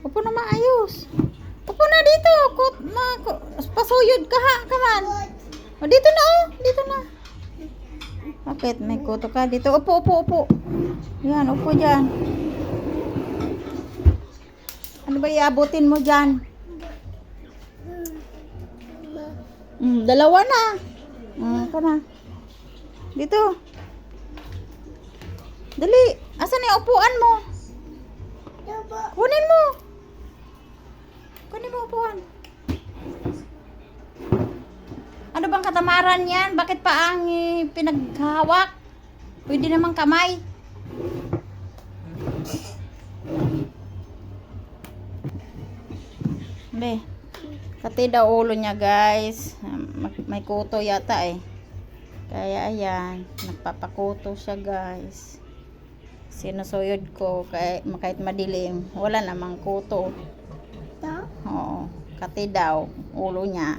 Upo na maayos. Upo na dito. Pasuyod ka ha. Come on. O, dito na oh. Dito na. Bakit? May kuto ka dito. Upo. Yan, upo dyan. Ano ba iabutin mo dyan? Dalawa na. Ka na. Dito. Dali. Asan yung upuan mo? Kunin mo. Kunin mo upuan. Ano bang katamaran yan? Bakit pa ang pinaghawak? Pwede namang kamay. Be, kati daw ulo niya guys. May kuto yata eh. Kaya ayan, nagpapakuto siya guys. Sinusuyod ko kahit madilim. Wala namang kuto. Oo, kati daw ulo niya.